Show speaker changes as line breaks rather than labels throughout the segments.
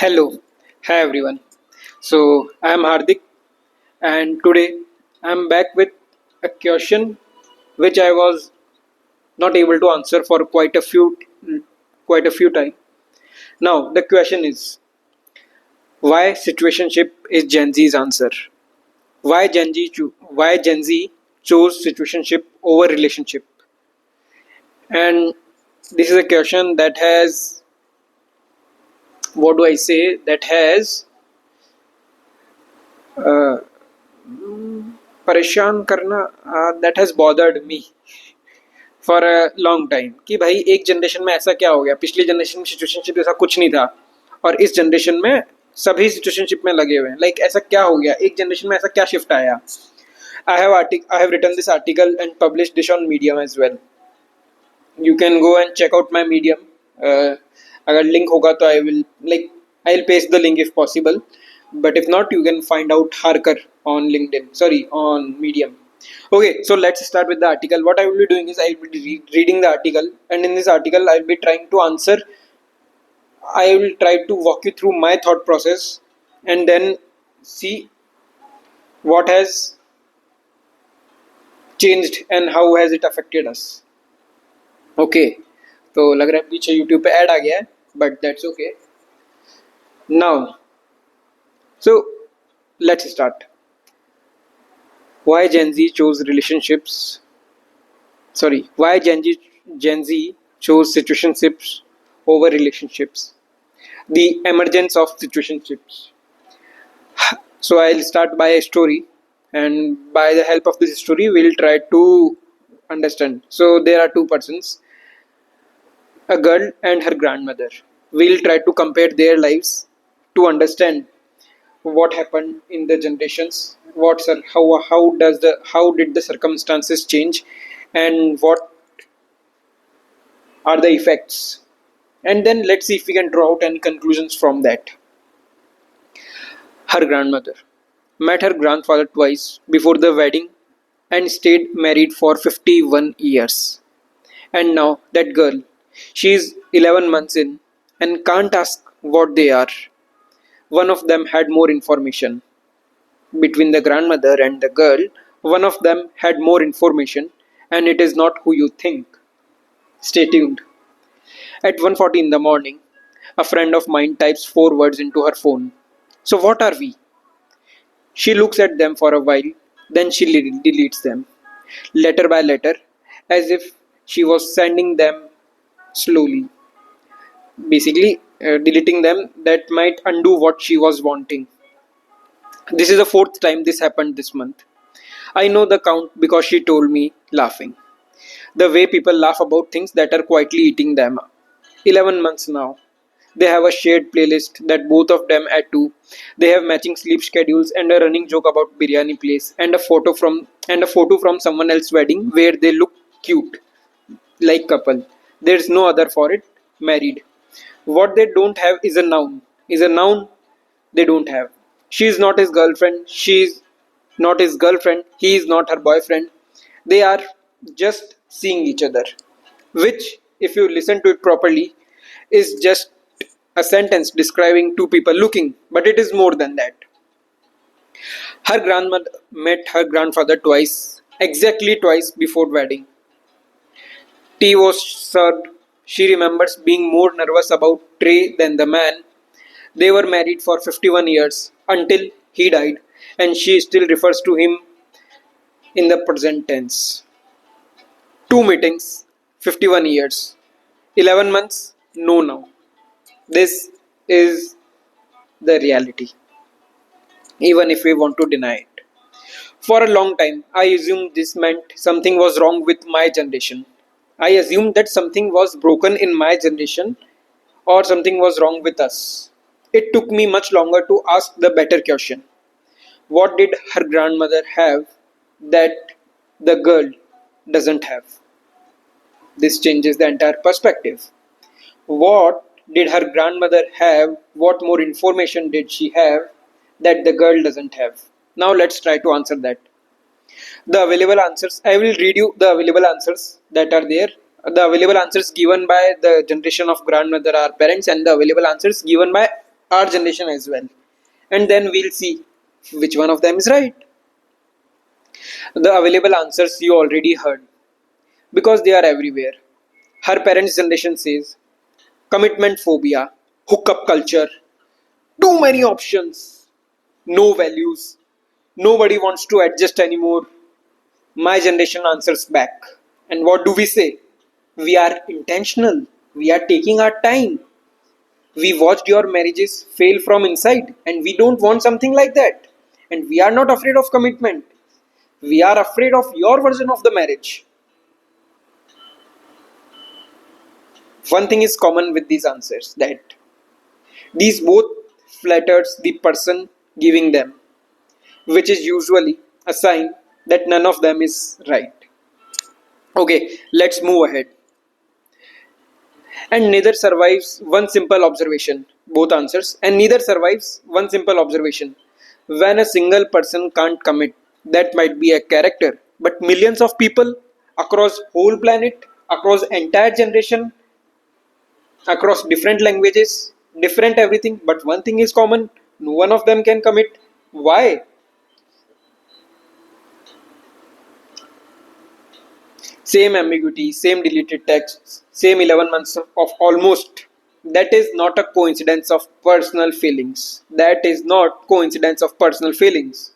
Hello, hi everyone. So I am Hardik, and today I am back with a question which I was not able to answer for quite a few time. Now the question is, why situationship is Gen Z's answer? Why Gen Z chose situationship over relationship? And this is a question that has, what do I say, that has uh, परेशान करना, that has bothered me for a long time कि भाई एक generation में ऐसा क्या हो गया, पिछली जनरेशन में सिचुएशनशिप ऐसा कुछ नहीं था और इस जनरेशन में सभी सिचुएशनशिप में लगे हुए हैं. लाइक ऐसा क्या हो गया, एक जनरेशन में ऐसा क्या शिफ्ट आया. I have written this article and publish this on Medium as well. You can go and check out my Medium. अगर लिंक होगा तो I will paste the link if possible, but if not you can find out Harkar on LinkedIn, sorry, on Medium. Okay, so let's start with the article. What I will be doing is I will be reading the article, and in this article I will be trying to answer. I will try to walk you through my thought process and then see what has changed and how has it affected us. Okay, तो लग रहा है पीछे YouTube पे add आ गया है, but that's okay. Now, so let's start. Why Gen Z chose relationships? Sorry, why Gen Z chose situationships over relationships? The emergence of situationships. So I'll start by a story, and by the help of this story, we'll try to understand. So there are two persons, a girl and her grandmother. We'll try to compare their lives to understand what happened in the generations, how did the circumstances change, and what are the effects, and then let's see if we can draw out any conclusions from that. Her grandmother met her grandfather twice before the wedding and stayed married for 51 years. And now that girl, she is 11 months in and can't ask what they are. One of them had more information. Between the grandmother and the girl, one of them had more information, and it is not who you think. Stay tuned. At 1:40 in the morning, a friend of mine types 4 words into her phone. So what are we? She looks at them for a while, then she deletes them, letter by letter, as if she was sending them slowly. Basically, deleting them that might undo what she was wanting. This is the fourth time this happened this month. I know the count because she told me, laughing. The way people laugh about things that are quietly eating them. 11 months now. They have a shared playlist that both of them add to. They have matching sleep schedules and a running joke about biryani place and a photo from someone else's wedding where they look cute like couple. There's no other for it. Married. What they don't have is a noun. Is a noun they don't have. She is not his girlfriend. She is not his girlfriend. He is not her boyfriend. They are just seeing each other. Which, if you listen to it properly, is just a sentence describing two people looking, but it is more than that. Her grandmother met her grandfather twice, exactly twice before wedding. Tea was served. She remembers being more nervous about Trey than the man. They were married for 51 years until he died, and she still refers to him in the present tense. Two meetings, 51 years. 11 months, no now. This is the reality, even if we want to deny it. For a long time, I assumed this meant something was wrong with my generation. I assumed that something was broken in my generation or something was wrong with us. It took me much longer to ask the better question. What did her grandmother have that the girl doesn't have? This changes the entire perspective. What did her grandmother have? What more information did she have that the girl doesn't have? Now let's try to answer that. The available answers, I will read you the available answers that are there. The available answers given by the generation of grandmother are parents, and the available answers given by our generation as well. And then we'll see which one of them is right. The available answers you already heard because they are everywhere. Her parents' generation says commitment phobia, hookup culture, too many options, no values, nobody wants to adjust anymore. My generation answers back. And what do we say? We are intentional. We are taking our time. We watched your marriages fail from inside, and we don't want something like that. And we are not afraid of commitment. We are afraid of your version of the marriage. One thing is common with these answers that these both flatters the person giving them, which is usually a sign that none of them is right. Okay, let's move ahead. And neither survives one simple observation, both answers, and neither survives one simple observation. When a single person can't commit, that might be a character, but millions of people across whole planet, across entire generation, across different languages, different everything, but one thing is common, no one of them can commit. Why? Same ambiguity, same deleted texts, same 11 months of almost. That is not a coincidence of personal feelings. That is not coincidence of personal feelings.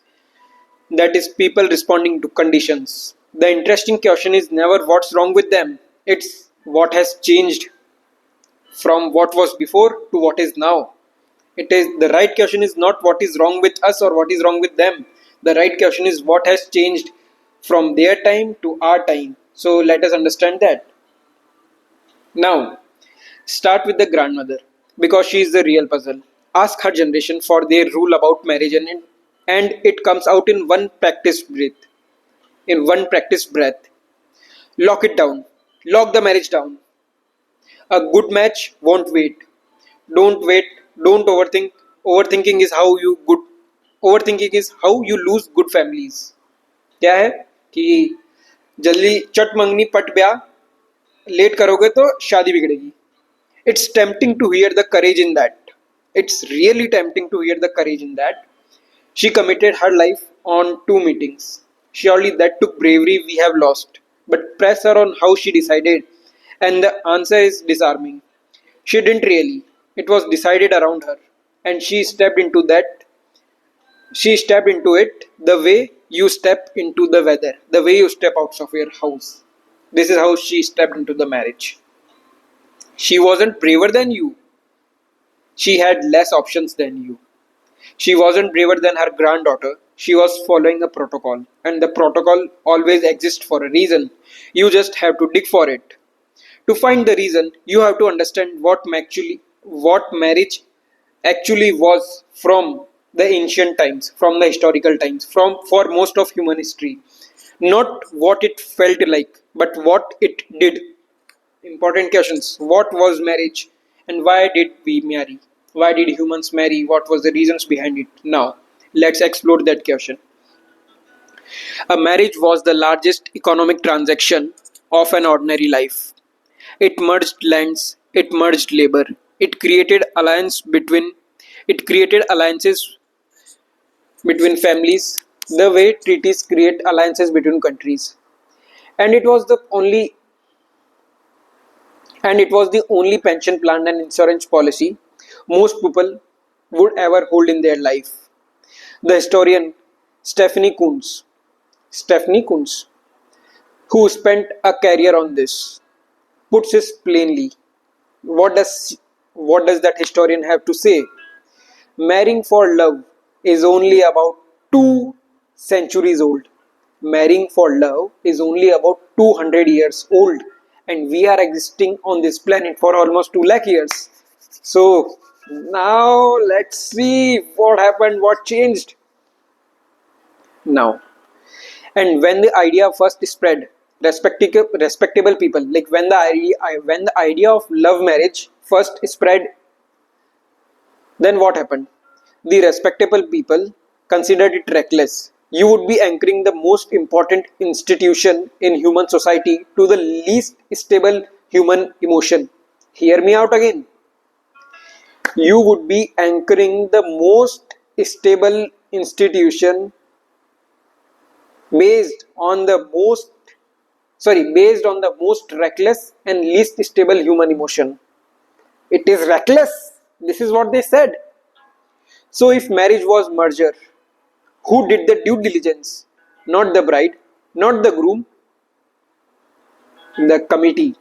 That is people responding to conditions. The interesting question is never what's wrong with them. It's what has changed from what was before to what is now. It is the right question is not what is wrong with us or what is wrong with them. The right question is what has changed from their time to our time. So let us understand that. Now, start with the grandmother because she is the real puzzle. Ask her generation for their rule about marriage and it comes out in one practiced breath. In one practiced breath. Lock it down. Lock the marriage down. A good match won't wait. Don't wait. Don't overthink. Overthinking is how you good. Overthinking is how you lose good families. क्या है कि जल्दी चट मंगनी पट ब्याह late करोगे तो शादी बिगड़ेगी. It's tempting to hear the courage in that. It's really tempting to hear the courage in that. She committed her life on two meetings. Surely that took bravery we have lost. But press her on how she decided, and the answer is disarming. She didn't really. It was decided around her, and she stepped into it the way you step into the weather, the way you step out of your house. This is how she stepped into the marriage. She wasn't braver than you. She had less options than you. She wasn't braver than her granddaughter. She was following a protocol, and the protocol always exists for a reason. You just have to dig for it. To find the reason, you have to understand what marriage actually was from the ancient times, from the historical times, from for most of human history. Not what it felt like, but what it did. Important questions. What was marriage and why did we marry? Why did humans marry? What was the reasons behind it? Now, let's explore that question. A marriage was the largest economic transaction of an ordinary life. It merged lands, it merged labor, it created alliances between families, the way treaties create alliances between countries. And it was the only pension plan and insurance policy most people would ever hold in their life. The historian Stephanie Coons, Stephanie Coons, who spent a career on this, puts it plainly. What does what does that historian have to say? Marrying for love is only about 2 centuries old. Marrying for love is only about 200 years old, and we are existing on this planet for almost 2 lakh years. So, now let's see what happened, what changed. Now, and when the idea first spread, respectable people, like when the idea of love marriage first spread, then what happened? The respectable people considered it reckless. You would be anchoring the most important institution in human society to the least stable human emotion. Hear me out again. You would be anchoring the most stable institution based on the most based on the most reckless and least stable human emotion. It is reckless. This is what they said. So if marriage was merger, who did the due diligence? Not the bride, not the groom, the committee.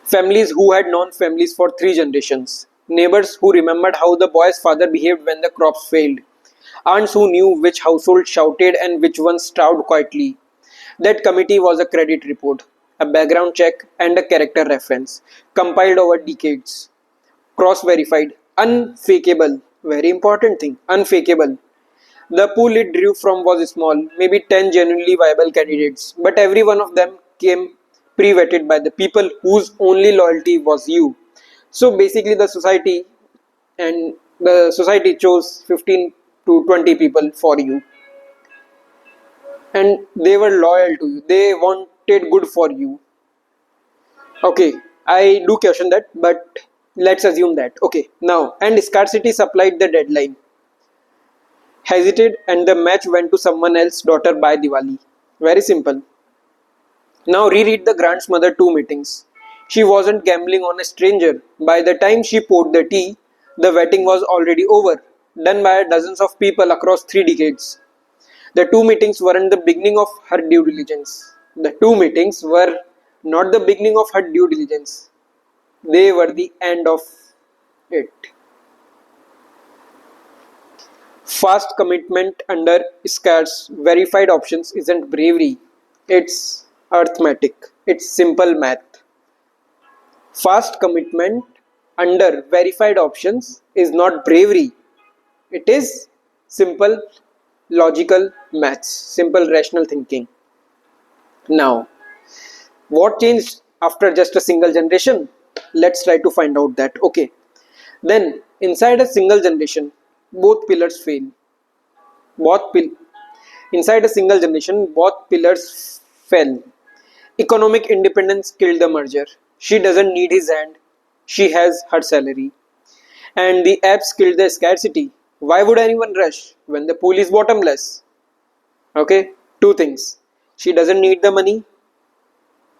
Families who had known families for 3 generations. Neighbors who remembered how the boy's father behaved when the crops failed. Aunts who knew which household shouted and which one starved quietly. That committee was a credit report, a background check, and a character reference, compiled over decades. Cross verified, unfakeable. Very important thing, unfakeable. The pool it drew from was small, maybe 10 genuinely viable candidates, but every one of them came pre vetted by the people whose only loyalty was you. So basically, the society chose 15 to 20 people for you, and they were loyal to you, they wanted good for you. Okay, I do question that, but let's assume that. Okay, now, and scarcity supplied the deadline. Hesitated, and the match went to someone else's daughter by Diwali. Very simple. Now reread the grandmother 2 meetings. She wasn't gambling on a stranger. By the time she poured the tea, the wedding was already over, done by dozens of people across 3 decades. The 2 meetings weren't the beginning of her due diligence. The 2 meetings were not the beginning of her due diligence. They were the end of it. Fast commitment under scarce verified options isn't bravery, it's arithmetic, it's simple math. Fast commitment under verified options is not bravery, it is simple logical maths, simple rational thinking. Now, what changed after just a single generation? Let's try to find out that. Okay, then inside a single generation, both pillars fail. Both pil- Inside a single generation, both pillars fell. Economic independence killed the merger. She doesn't need his hand. She has her salary. And the apps killed the scarcity. Why would anyone rush when the pool is bottomless? Okay, two things. She doesn't need the money,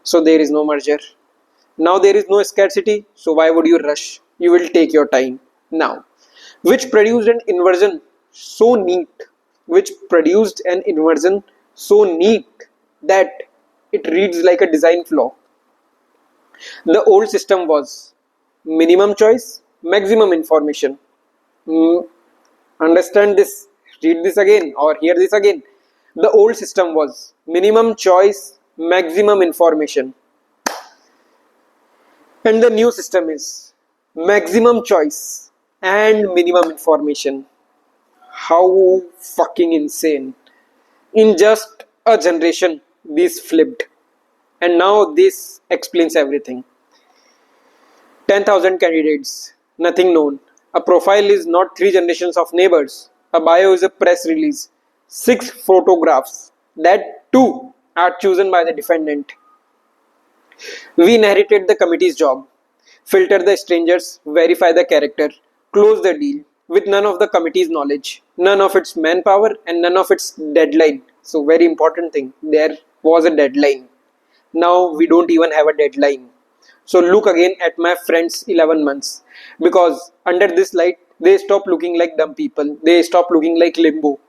so there is no merger. Now there is no scarcity, so why would you rush? You will take your time. Now, which produced an inversion so neat, which produced an inversion so neat that it reads like a design flaw. The old system was minimum choice, maximum information. Mm, Understand this, read this again, or hear this again. The old system was minimum choice, maximum information, and the new system is maximum choice and minimum information. How fucking insane. In just a generation, these flipped. And now this explains everything. 10,000 candidates, nothing known. A profile is not 3 generations of neighbors. A bio is a press release. 6 photographs. That too are chosen by the defendant. We inherited the committee's job. Filter the strangers, verify the character, close the deal with none of the committee's knowledge, none of its manpower, and none of its deadline. So, very important thing, there was a deadline. Now we don't even have a deadline. So, look again at my friends' 11 months, because under this light, they stop looking like dumb people, they stop looking like limbo.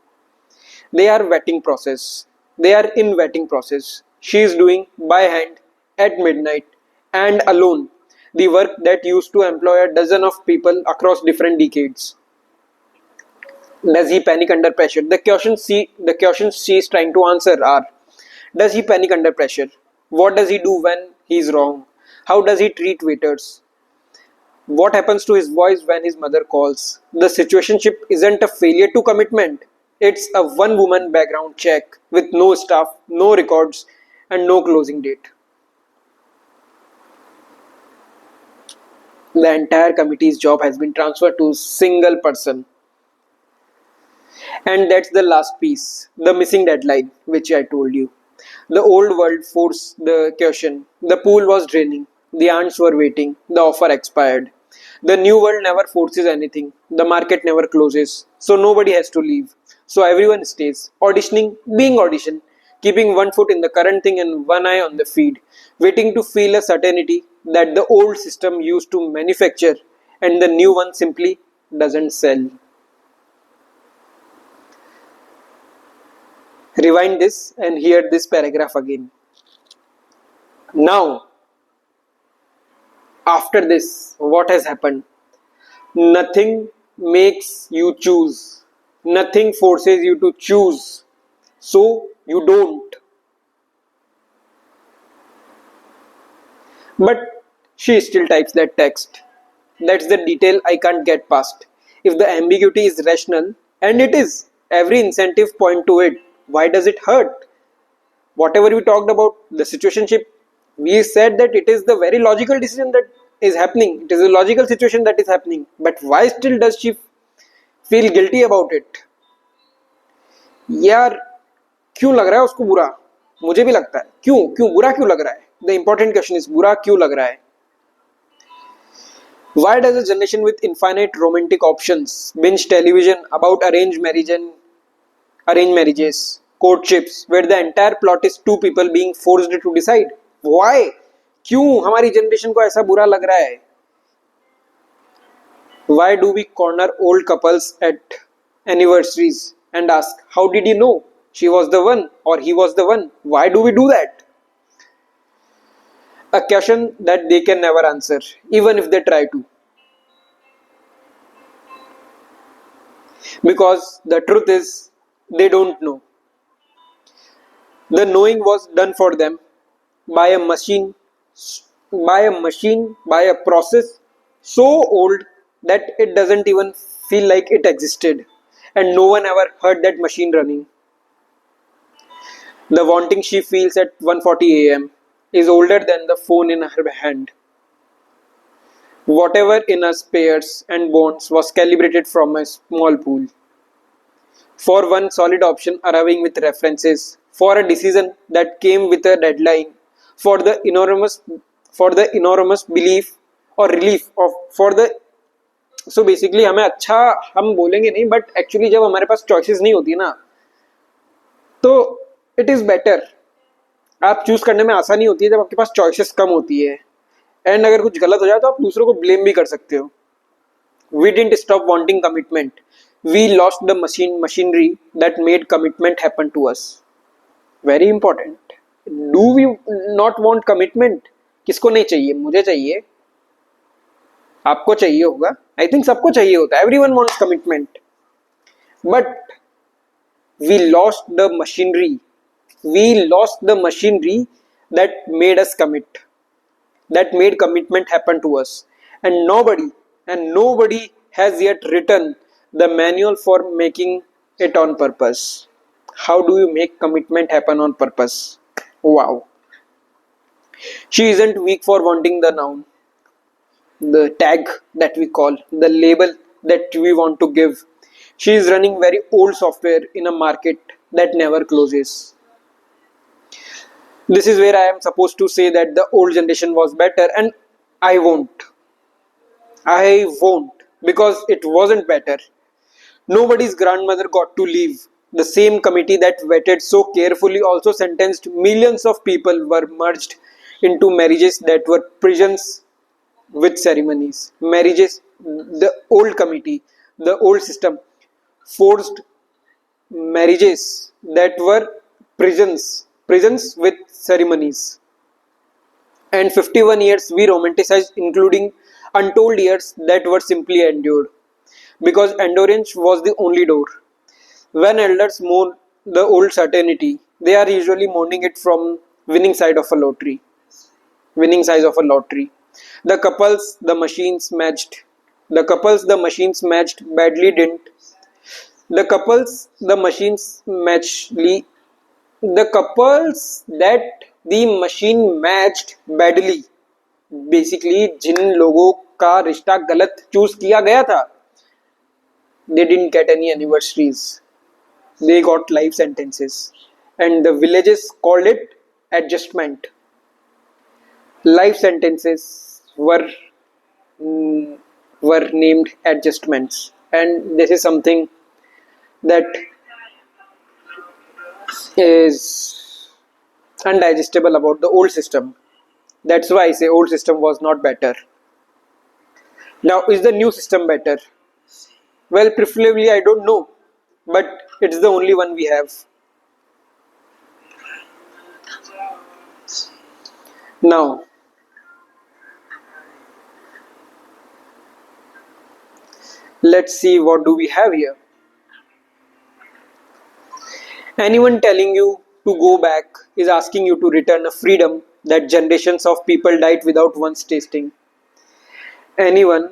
They are vetting process. They are in vetting process. She is doing by hand at midnight and alone the work that used to employ a dozen of people across different decades. Does he panic under pressure? The questions she is trying to answer are: does he panic under pressure? What does he do when he is wrong? How does he treat waiters? What happens to his voice when his mother calls? The situationship isn't a failure to commitment. It's a one woman background check with no staff, no records, and no closing date. The entire committee's job has been transferred to a single person. And that's the last piece, the missing deadline, which I told you. The old world forced the question. The pool was draining. The ants were waiting. The offer expired. The new world never forces anything. The market never closes. So nobody has to leave. So everyone stays. Auditioning, being audition, keeping one foot in the current thing and one eye on the feed, waiting to feel a certainty that the old system used to manufacture and the new one simply doesn't sell. Rewind this and hear this paragraph again. Now, after this, what has happened? Nothing makes you choose. Nothing forces you to choose. So you don't. But she still types that text. That's the detail I can't get past. If the ambiguity is rational, and it is, every incentive point to it, why does it hurt? Whatever we talked about the situationship, we said that it is the very logical decision that is happening. It is a logical situation that is happening. But why still does she feel guilty about it? यार क्यों लग रहा है उसको बुरा? मुझे भी लगता है. क्यों क्यों बुरा क्यों लग रहा है? The important question is बुरा क्यों लग रहा है? Why does a generation with infinite romantic options binge television about arranged marriages, courtships, where the entire plot is two people being forced to decide? Why? क्यों हमारी जनरेशन को ऐसा बुरा लग रहा है? Why do we corner old couples at anniversaries and ask, how did you know she was the one or he was the one? Why do we do that? A question that they can never answer, even if they try to. Because the truth is, they don't know. The knowing was done for them by a machine, by a process so old that it doesn't even feel like it existed, and no one ever heard that machine running. The wanting she feels at 1:40 a.m. is older than the phone in her hand. Whatever in us pairs and bonds was calibrated from a small pool. For one solid option arriving with references, for a decision that came with a deadline, for the enormous belief or relief of for the so basically हमें अच्छा हम बोलेंगे नहीं but actually जब हमारे पास choices नहीं होती ना तो इट इज बेटर आप चूज करने में आसानी होती है जब आपके पास चॉइसेस कम होती है एंड अगर कुछ गलत हो जाए तो आप दूसरों को ब्लेम भी कर सकते हो we didn't stop wanting commitment we lost the machinery that made commitment happen to us very important do we not want commitment किसको नहीं चाहिए मुझे चाहिए आपको चाहिए होगा आई थिंक सबको चाहिए होता है everyone wants commitment but we lost the machinery that made us commit that made commitment happen to us and nobody has yet written the manual for making it on purpose. How do you make commitment happen on purpose? Wow. She isn't weak for wanting the noun, the tag that we call, the label that we want to give. She is running very old software in a market that never closes. This is where I am supposed to say that the old generation was better, and I won't. Because it wasn't better. Nobody's grandmother got to leave. The same committee that vetted so carefully also sentenced millions of people were merged into marriages that were prisons with ceremonies. Marriages, the old committee, the old system forced marriages that were prisons with ceremonies. And 51 years we romanticized, including untold years that were simply endured. Because endurance was the only door. When elders mourn the old certainty, they are usually mourning it from winning side of a lottery. Winning size of a lottery. The couples the machines matched badly didn't. The couples the machines matchly The couples that the machine matched badly, basically जिन लोगों का रिश्ता गलत choose किया गया था, they didn't get any anniversaries, they got life sentences, and the villages called it adjustment. Life sentences were were named adjustments, and this is something that is undigestible about the old system. That's why I say old system was not better. Now, is the new system better? Well, preferably I don't know, but it's the only one we have. Now, let's see what do we have here. Anyone telling you to go back is asking you to return a freedom that generations of people died without once tasting. Anyone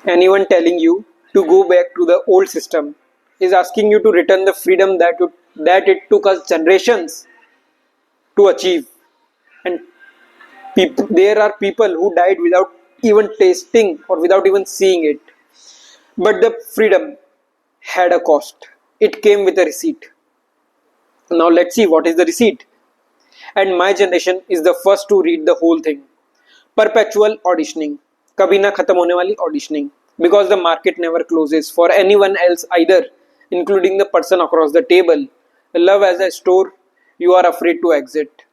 anyone telling you to go back to the old system is asking you to return the freedom that it took us generations to achieve. And there are people who died without even tasting or without even seeing it. But the freedom had a cost. It came with a receipt. Now let's see what is the receipt. And my generation is the first to read the whole thing. Perpetual auditioning. कभी ना खत्म होने वाली auditioning. Because the market never closes for anyone else either, including the person across the table. Love as a store, you are afraid to exit.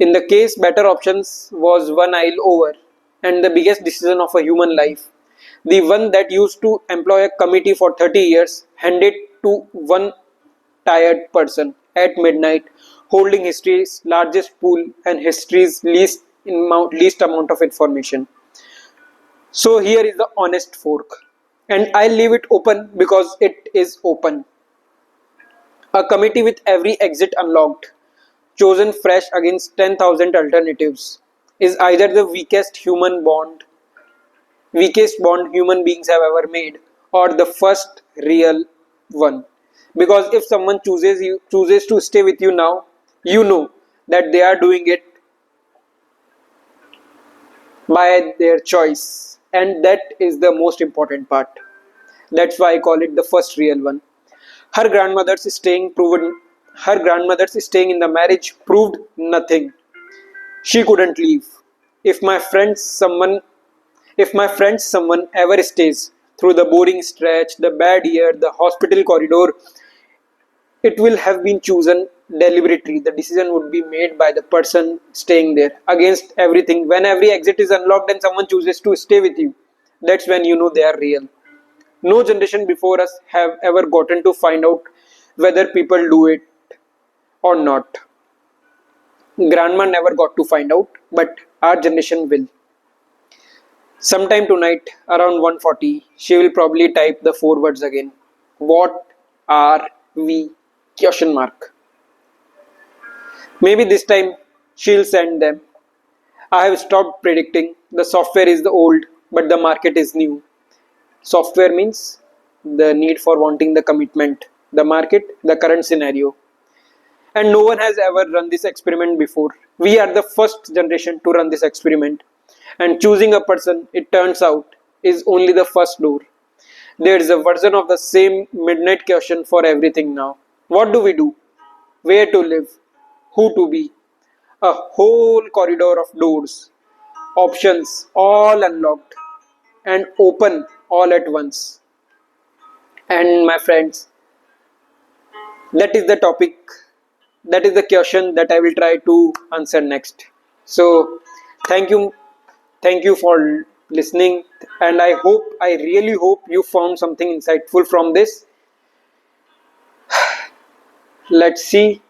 In the case, better options was one aisle over, and the biggest decision of a human life. The one that used to employ a committee for 30 years, handed to one tired person at midnight, holding history's largest pool and history's least amount of information. So here is the honest fork, and I leave it open because it is open. A committee with every exit unlocked, chosen fresh against 10,000 alternatives, is either the weakest bond human beings have ever made, or the first real one. Because if someone chooses to stay with you now, you know that they are doing it by their choice, and that is the most important part. That's why I call it the first real one. Her grandmother's staying proven her grandmother's staying in the marriage proved nothing. She couldn't leave. If my friend someone if my friend someone ever stays through the boring stretch, the bad year, the hospital corridor, it will have been chosen deliberately. The decision would be made by the person staying there against everything. When every exit is unlocked and someone chooses to stay with you, that's when you know they are real. No generation before us have ever gotten to find out whether people do it or not. Grandma never got to find out, but our generation will. Sometime tonight, around 1:40, she will probably type the four words again. What are we? Question mark. Maybe this time she'll send them. I have stopped predicting. The software is the old, but the market is new. Software means the need for wanting the commitment. The market, the current scenario. And no one has ever run this experiment before. We are the first generation to run this experiment. And choosing a person, it turns out, is only the first door. There is a version of the same midnight question for everything now. What do we do? Where to live? Who to be? A whole corridor of doors, options all unlocked and open all at once. And my friends, that is the topic, that is the question that I will try to answer next. So, thank you, thank you for listening, and I really hope you found something insightful from this. Let's see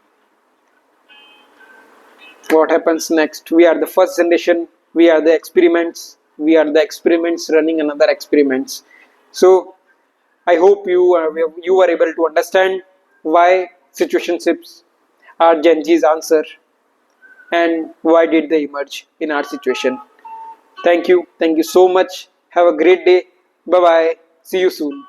what happens next. We are the first generation, we are the experiments, we are the experiments running another experiments. So I hope you were able to understand why situationships are Gen Z's answer and why did they emerge in our situation. Thank you so much. Have a great day. Bye bye. See you soon.